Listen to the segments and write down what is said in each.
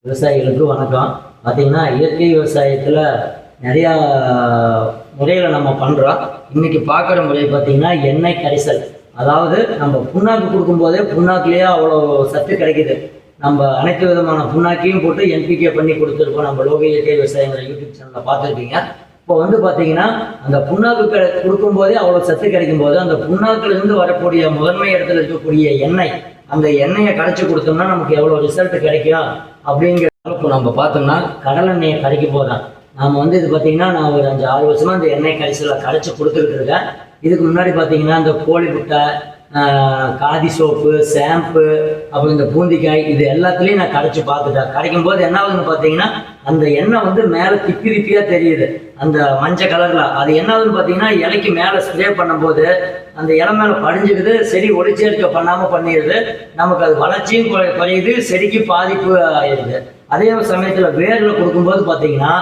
விவசாயிகளுக்கு வணக்கம். பார்த்திங்கன்னா இயற்கை விவசாயத்தில் நிறையா முறைகளை நம்ம பண்ணுறோம். இன்றைக்கி பார்க்குற முறை பார்த்திங்கன்னா எண்ணெய் கரைசல். அதாவது நம்ம புண்ணாக்கு கொடுக்கும்போதே புண்ணாக்குலேயே அவ்வளோ சத்து கிடைக்கிது. நம்ம அனைத்து விதமான புண்ணாக்கையும் போட்டு என்பிகே பண்ணி கொடுத்துருக்கோம். நம்ம லோக இயற்கை விவசாயங்கிற யூடியூப் சேனலில் பார்த்துருக்கீங்க. இப்போ பார்த்திங்கன்னா அந்த புண்ணாக்கு கொடுக்கும்போதே அவ்வளோ சத்து கிடைக்கும் போது அந்த புண்ணாக்குலேருந்து வரக்கூடிய முதன்மை இடத்துல இருக்கக்கூடிய எண்ணெய், அந்த எண்ணெயை கரைச்சி கொடுத்தோம்னா நமக்கு எவ்வளோ ரிசல்ட் கிடைக்கும் அப்படிங்கிற அளவுக்கு நம்ம பார்த்தோம்னா கடல் எண்ணெயை கரைக்க போகிறோம். நாம் இது பார்த்திங்கன்னா நான் ஒரு 5-6 வருஷமாக இந்த எண்ணெய் கரைசலில் கரைச்சி கொடுத்துக்கிட்டு இருக்கேன். இதுக்கு முன்னாடி பார்த்திங்கன்னா இந்த கோழி முட்டை, காதி சோப்பு, ஷாம்பு, அப்புறம் இந்த பூந்திக்காய், இது எல்லாத்துலேயும் நான் கரைச்சி பார்த்துட்டேன். கரைக்கும் போது என்ன ஆகுதுன்னு பார்த்தீங்கன்னா அந்த எண்ணெய் மேலே திப்பி திப்பியாக தெரியுது, அந்த மஞ்சள் கலரில். அது என்ன ஆகுதுன்னு பார்த்தீங்கன்னா இலைக்கு மேலே ஸ்ப்ரே பண்ணும்போது அந்த இலை மேலே படிஞ்சுக்குது. செடி ஒளிச்சேர்க்கை பண்ணாமல் பண்ணிடுது. நமக்கு அது வளர்ச்சியும் குறையுது, செடிக்கு பாதிப்பு ஆயிடுது. அதே சமயத்தில் வேரில் கொடுக்கும்போது பார்த்தீங்கன்னா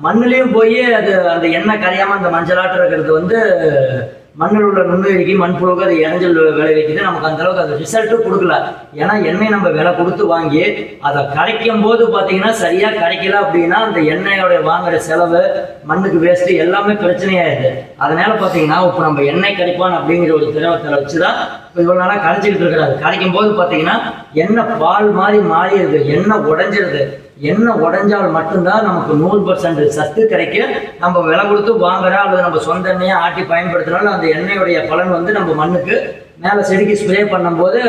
மண்ணுலேயும் போய் அது அந்த எண்ணெய் கரையாமல் அந்த மஞ்சளாட்டம் இருக்கிறது மண்ணில் உள்ள நுண்ணுயிரிக்கு மண்புழுக்கு அது இடைஞ்சல் விளைவிக்குது. நமக்கு அந்த அளவுக்கு அது ரிசல்ட்டும் கொடுக்கல. ஏன்னா எண்ணெய் நம்ம விலை கொடுத்து வாங்கி அதை கரைக்கும் போது பார்த்தீங்கன்னா சரியாக கரைக்கல அப்படின்னா அந்த எண்ணெயோட வாங்குற செலவு, மண்ணுக்கு வேஸ்ட்டு, எல்லாமே பிரச்சனையாயிடுது. அதனால பார்த்தீங்கன்னா இப்போ நம்ம எண்ணெய் கரைப்பான் அப்படிங்கிற ஒரு திரவத்தில் வச்சு தான் இப்போ இவ்வளோ நாளாக கரைச்சிக்கிட்டு இருக்கிறாரு. கரைக்கும் போது பார்த்தீங்கன்னா எண்ணெய் பால் மாதிரி மாறிடுது, எண்ணெய் உடஞ்சிருது. எண்ணெய் உடஞ்சால் மட்டும்தான் நமக்கு 100% சத்து கிடைக்கும். நம்ம விலை கொடுத்து வாங்குறோம் அல்லது நம்ம சொந்த எண்ணெயை ஆட்டி பயன்படுத்தினாலும் அந்த எண்ணெயுடைய பலன் நம்ம மண்ணுக்கு மேலே செடிக்கு ஸ்ப்ரே பண்ணும்போது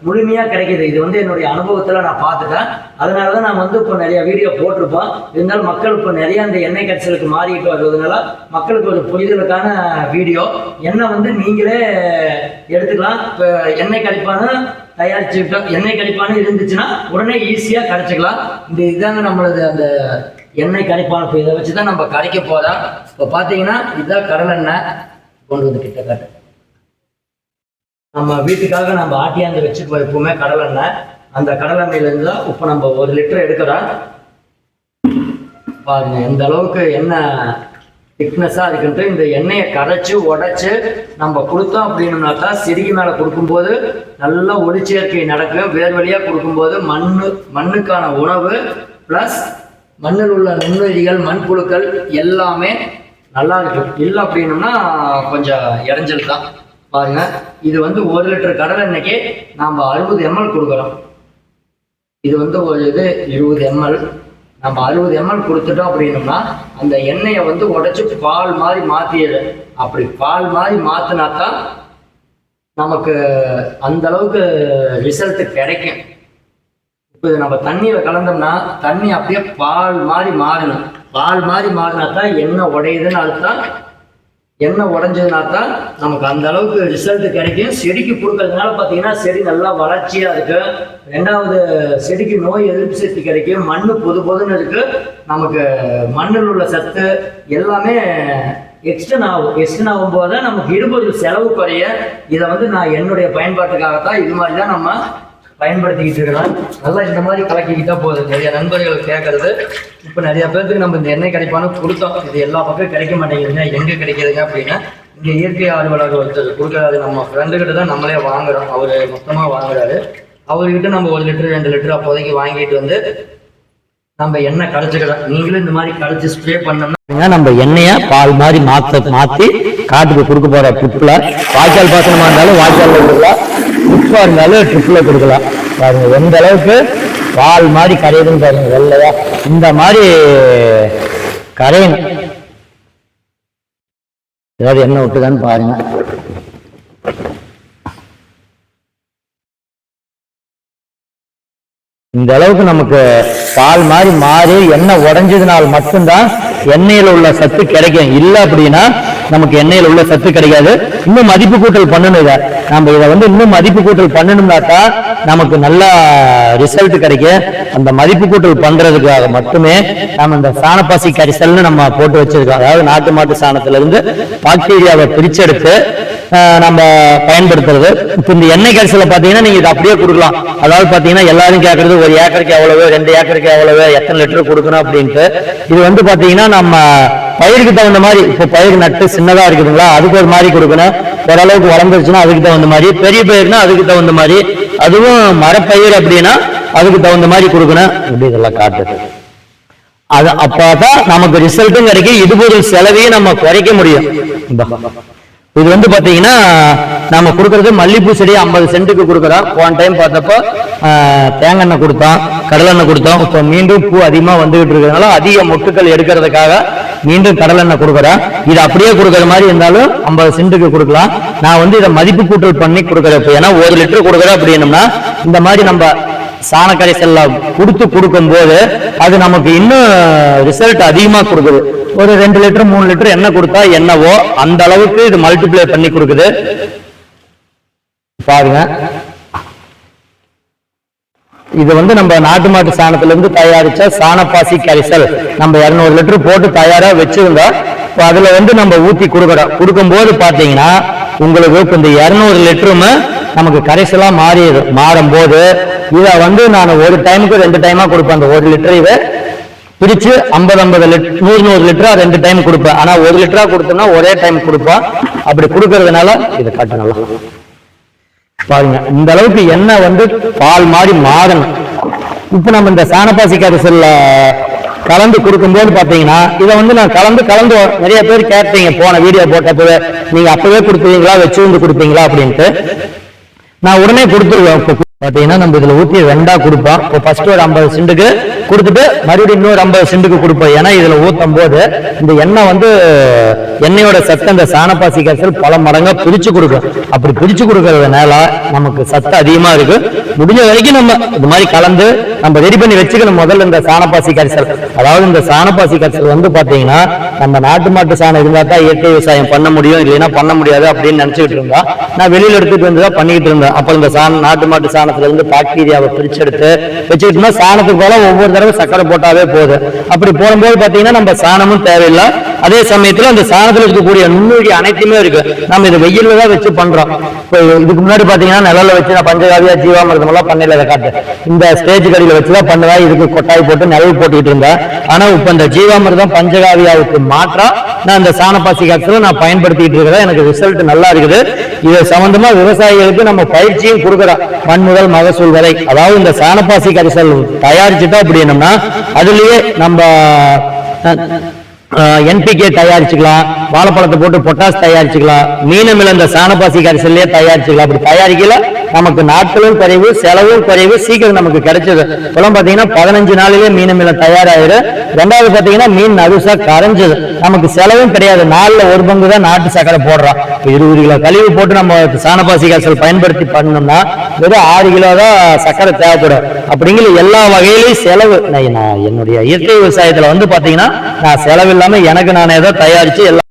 முழுமையாக கிடைக்கிது. இது என்னுடைய அனுபவத்தில் நான் பார்த்துட்டேன். அதனால தான் நான் இப்போ நிறைய வீடியோ போட்டிருப்போம். இருந்தாலும் மக்கள் இப்போ நிறைய அந்த எண்ணெய் கரைசலுக்கு மாறிட்டு வருவதனால மக்களுக்கு ஒரு புரிதலுக்கான வீடியோ. எண்ணெய் நீங்களே எடுத்துக்கலாம். இப்போ எண்ணெய் கரைப்பான தயாரிச்சுக்கிட்டோம், எண்ணெய் கரைப்பானு இருந்துச்சுன்னா உடனே ஈஸியாக கரைச்சிக்கலாம். இதாங்க நம்மளது அந்த எண்ணெய் கரைப்பான. இப்போ இதை வச்சு தான் நம்ம கரைக்க போகிறோம். இப்போ பார்த்தீங்கன்னா இதுதான் கடல் எண்ணெய். கொண்டு வந்து கிட்ட காட்டு. நம்ம வீட்டுக்காக நம்ம ஆட்டியாந்து வச்சுட்டு எப்பவுமே கடல் எண்ணெய். அந்த கடல் எண்ணெயிலேருந்து தான் இப்போ நம்ம 1 லிட்டர் எடுக்கிறோம். பாருங்க எந்த அளவுக்கு எண்ணெய் திக்னஸாக இருக்குன்ட்டு. இந்த எண்ணெயை கரைச்சி உடைச்சி நம்ம கொடுத்தோம் அப்படின்னோம்னாக்கா செடிக்கு மேலே கொடுக்கும்போது நல்லா ஒளிச்சேர்க்கை நடக்கும். வேர் வழியாக கொடுக்கும்போது மண்ணுக்கான உணவு ப்ளஸ் மண்ணில் உள்ள நுண்ணுயிரிகள், மண்புழுக்கள் எல்லாமே நல்லா இருக்கும். இல்லை அப்படின்னோம்னா கொஞ்சம் இடைஞ்சல் தான். பாருங்க இது 1 லிட்டர் கடல் எண்ணெய்க்கு நாம் 60 ml கொடுக்குறோம். இது ஒரு 20 ml. நம்ம 60 ml கொடுத்துட்டோம் அப்படின்னோம்னா அந்த எண்ணெயை உடைச்சு பால் மாதிரி மாற்றிடு. அப்படி பால் மாதிரி மாற்றினாத்தான் நமக்கு அந்த அளவுக்கு ரிசல்ட் கிடைக்கும். இப்போ இது நம்ம தண்ணியில் கலந்தோம்னா தண்ணி அப்படியே பால் மாதிரி மாறணும். பால் மாதிரி மாறினாத்தான் எண்ணெய் உடையுதுன்னு அர்த்தம். எண்ணெய் உடஞ்சதுனா தான் நமக்கு அந்த அளவுக்கு ரிசல்ட் கிடைக்கும். செடிக்கு கொடுக்கறதுனால பார்த்தீங்கன்னா செடி நல்லா வளர்ச்சியாக இருக்கு. 2வது செடிக்கு நோய் எதிர்ப்பு சக்தி கிடைக்கும். மண் பொதுன்னு இருக்கு. நமக்கு மண்ணில் உள்ள சத்து எல்லாமே எக்ஸ்டன் ஆகும்போது தான் நமக்கு இடுபொருள் செலவு குறைய. இதை நான் என்னுடைய பயன்பாட்டுக்காகத்தான் இது மாதிரி தான் நம்ம பயன்படுத்திக்கிட்டு இருக்கிறோம். நல்லா இந்த மாதிரி கலக்கிக்கிட்டா போதும். நிறைய நண்பர்கள் கேட்கறது. இப்போ நிறைய பேருக்கு நம்ம இந்த எண்ணெய் கிடைப்பானு கொடுத்தோம். இது எல்லா பக்கம் கிடைக்க மாட்டேங்குதுங்க. எங்கே கிடைக்கிறதுங்க அப்படின்னா இங்கே இயற்கை ஆர்வலர்கள் ஒருத்தர் கொடுக்குறாரு. நம்ம ஃப்ரெண்டுக்கிட்ட தான் நம்மளே வாங்குறோம். அவர் மொத்தமாக வாங்குறாரு. அவர்கிட்ட நம்ம 1 லிட்டர் 2 லிட்டர் அப்போதைக்கு வாங்கிட்டு நம்ம எண்ணெய் கரைச்சிக்கிறோம். நீங்களும் இந்த மாதிரி கரைச்சி ஸ்ப்ரே பண்ணோம்னா நம்ம எண்ணெயை பால் மாதிரி மாற்றி காட்டுக்கு கொடுக்க போகிற ட்ரிப்பில், வாய்க்கால் பாசனமாக இருந்தாலும் வாய்க்காலில் கொடுக்கலாம், ட்ரிப்பாக இருந்தாலும் ட்ரிப்பில் கொடுக்கலாம். பாருங்க எந்த அளவுக்கு பால் மாதிரி கரையுதுன்னு பாருங்க. வெள்ளையா இந்த மாதிரி கரையணும். ஏதாவது எண்ணெய் விட்டுதான்னு பாருங்க. இந்த அளவுக்கு நமக்கு பால் மாதிரி மாறி எண்ணெய் உடைஞ்சதுனால் மட்டும்தான் எண்ணெயில் உள்ள சத்து கிடைக்கும். இல்லை அப்படின்னா நமக்கு எண்ணெயில் உள்ள சத்து கிடைக்காது. இன்னும் மதிப்பு கூட்டல் பண்ணணும். நம்ம இதை இன்னும் மதிப்பு கூட்டல் பண்ணணும்னாக்கா நமக்கு நல்ல ரிசல்ட் கிடைக்கும். அந்த மதிப்பு கூட்டல் பண்றதுக்காக மட்டுமே நம்ம இந்த சாணப்பாசி கரைசல்னு நம்ம போட்டு வச்சிருக்கோம். அதாவது நாட்டு மாட்டு சாணத்திலிருந்து பாக்டீரியாவை பிரிச்செடுத்து நம்ம பயன்படுத்துறது. இப்போ இந்த எண்ணெய் கரைசலை பார்த்தீங்கன்னா நீங்க இதை அப்படியே கொடுக்கலாம். அதாவது பார்த்தீங்கன்னா எல்லாரும் கேட்கறது 1 ஏக்கருக்கு எவ்வளவு, 2 ஏக்கருக்கு எவ்வளவு, எத்தனை லிட்டர் கொடுக்கணும் அப்படின்ட்டு. இது பார்த்தீங்கன்னா நம்ம பயிருக்கு தகுந்த மாதிரி. இப்போ பயிர் நட்டு சின்னதா இருக்குதுங்களா, அதுக்கு ஒரு மாதிரி கொடுக்கணும். ஓரளவுக்கு வளர்ந்துருச்சுன்னா அதுக்கு தகுந்த மாதிரி, பெரிய பயிர்னா அதுக்கு தகுந்த மாதிரி. அதுவும் மரப்பயிர் அப்படின்னா அதுக்கு தகுந்த மாதிரி கொடுக்கணும். இப்படி இதெல்லாம் காட்டுது. அது அப்பதான் நமக்கு ரிசல்ட்டும் கிடைக்கும், இடுபொருள் செலவையும் நம்ம குறைக்க முடியும். இது வந்து பாத்தீங்கன்னா நம்ம கொடுக்கறது மல்லிப்பூ செடி 50 சென்ட்டுக்கு கொடுக்குறோம். போன டைம் பார்த்தப்போ தேங்காய் எண்ணெய் கொடுத்தோம், கடலெண்ணெய் கொடுத்தோம். இப்போ மீண்டும் பூ அதிகமா வந்துகிட்டு இருக்கிறதுனால அதிக மொட்டுக்கள் எடுக்கிறதுக்காக மீண்டும் கடலெண்ணெய் கொடுக்குறேன். இது அப்படியே கொடுக்குற மாதிரி இருந்தாலும் 50 சென்ட்டுக்கு கொடுக்கலாம். நான் வந்து இதை மதிப்பு கூட்டல் பண்ணி கொடுக்குறேன். இப்போ ஏன்னா 1 லிட்டர் கொடுக்குறேன் அப்படின்னம்னா இந்த மாதிரி நம்ம சாண கரைசல்ல கொடுக்கும் போது அது நமக்கு இன்னும் ரிசல்ட் அதிகமா கொடுக்குது. ஒரு 2 லிட்டர் 3 லிட்டர் எண்ணெய் கொடுத்தா என்னவோ அந்த அளவுக்கு இது மல்டிப்ளை பண்ணி கொடுக்குது. பாருங்க, இது வந்து நம்ம நாட்டு மாட்டு சாணத்துல இருந்து தயாரிச்ச சாணப்பாசி கரைசல் நம்ம 200 லிட்டர் போட்டு தயாரா வச்சிருந்தோம். அதுல வந்து நம்ம ஊத்தி கொடுக்கும் போது பாத்தீங்கன்னா உங்களுக்கு இப்ப இந்த 200 லிட்டருமே நமக்கு கரைசலா மாறும் போது இதை வந்து நான் ஒரு டைமுக்கு 2 டைமா கொடுப்பேன். அந்த 1 லிட்டர் இதை பிரிச்சு 50 லிட்டர் 100 லிட்டரா 2 டைம் கொடுப்பேன். ஆனா 1 லிட்டரா கொடுத்தோம்னா ஒரே டைம் கொடுப்பேன். அப்படி கொடுக்கறதுனால இதை காட்டு நல்லா பாருங்க, இந்த அளவுக்கு எண்ணெய் வந்து பால் மாதிரி மாறணும். இப்ப நம்ம இந்த சாணப்பாசி கரைசல்ல கலந்து கொடுக்கும்போது பாத்தீங்கன்னா இதை வந்து நான் கலந்து நிறைய பேர் கேட்டீங்க போன வீடியோ போட்டப்பவே, நீங்க அப்பவே கொடுப்பீங்களா வச்சு வந்து கொடுப்பீங்களா அப்படின்ட்டு. நான் உடனே கொடுத்துருவேன். பாத்தீங்கன்னா நம்ம இதுல ஊத்தி 2ஆ கொடுப்போம். இப்போ ஃபர்ஸ்ட் ஒரு 50 சென்ட்டுக்கு கொடுத்துட்டு மறுபடியும் இன்னொரு 50 சென்ட்டுக்கு கொடுப்போம். ஏன்னா இதுல ஊத்தும் போது இந்த எண்ணெய் வந்து எண்ணெயோட சத்து அந்த சாணப்பாசி கரைசல் பல மடங்கா பிரிச்சு கொடுக்கும். அப்படி பிரிச்சு கொடுக்கறதுனால நமக்கு சத்து அதிகமா இருக்கு. முடிஞ்ச வரைக்கும் நம்ம இது மாதிரி கலந்து நம்ம ரெடி பண்ணி வச்சுக்கணும். முதல்ல இந்த சாணப்பாசி கரைசல், அதாவது இந்த சாணப்பாசி கரைசல் வந்து பாத்தீங்கன்னா நம்ம நாட்டு மாட்டு சாணம் இருந்தா தான் இயற்கை விவசாயம் பண்ண முடியும், இல்லைன்னா பண்ண முடியாது அப்படின்னு நினைச்சுட்டு இருந்தா நான் வெளியில எடுத்துட்டு வந்துதான் பண்ணிட்டு இருந்தேன். அப்ப இந்த நாட்டு மாட்டு சாணத்துல இருந்து பாக்டீரியாவை பிரிச்சு எடுத்து வச்சுக்கிட்டோம்னா சாணத்துக்கு போல ஒவ்வொரு தடவை சக்கரை போட்டாவே போகுது. அப்படி போடும்போது பாத்தீங்கன்னா நம்ம சாணமும் தேவையில்லை, அதே சமயத்துல அந்த சாணத்துல இருக்கக்கூடிய நுண்ணுயிரி அனைத்துமே இருக்கு. நம்ம இதை வெயில்ல தான் வச்சு பண்றோம். இப்போ இதுக்கு முன்னாடி பாத்தீங்கன்னா நிழல்ல வச்சு நான் பஞ்சகாவியா ஜீவாமிர்தம் எல்லாம் பண்ணல. இதை காட்டு இந்த ஸ்டேஜ் கடையில வச்சுதான் பண்ணுவேன். இதுக்கு கொட்டாய் போட்டு நிழல் போட்டுக்கிட்டு இருந்தேன். ஆனா இப்ப இந்த ஜீவாமிர்தம் பஞ்சகாவியாவுக்கு மாற்றா நான் இந்த சாணப்பாசி கரைசலை நான் பயன்படுத்திட்டு இருக்கிறேன். எனக்கு ரிசல்ட் நல்லா இருக்குது. இது சம்பந்தமா விவசாயிகளுக்கு நம்ம பயிற்சியும் கொடுக்குறோம், மண் முதல் மகசூல் வரை. அதாவது இந்த சாணப்பாசி கரைசல் தயாரிச்சுட்டா அப்படின்னம்னா அதுலயே நம்ம NPK தயாரிச்சுக்கலாம், வாழைப்பழத்தை போட்டு பொட்டாஸ் தயாரிச்சுக்கலாம், மீனமில இந்த சாணப்பாசி கரைசல்லே தயாரிச்சுக்கலாம். அப்படி தயாரிக்கல நமக்கு நாட்களும் குறைவு, செலவும் குறைவு, சீக்கிரம் நமக்கு கிடைச்சது. இப்பெல்லாம் பாத்தீங்கன்னா 15 நாளிலே மீனமில தயாராயிரு. 2வது பாத்தீங்கன்னா மீன் நடுசா கரைஞ்சது, நமக்கு செலவும் கிடையாது. 4ல் 1 பங்கு தான் நாட்டு சக்கரை போடுறோம். 20 கிலோ கழிவு போட்டு நம்ம சாணப்பாசி கரைசல் பயன்படுத்தி பண்ணோம்னா வெறும் 6 கிலோ தான் சக்கரை தேவைப்படும். அப்படிங்கிற எல்லா வகையிலையும் செலவு. நான் என்னுடைய இயற்கை விவசாயத்துல வந்து பாத்தீங்கன்னா நான் செலவு இல்லாம எனக்கு நானே தான் தயாரிச்சு எல்லாம்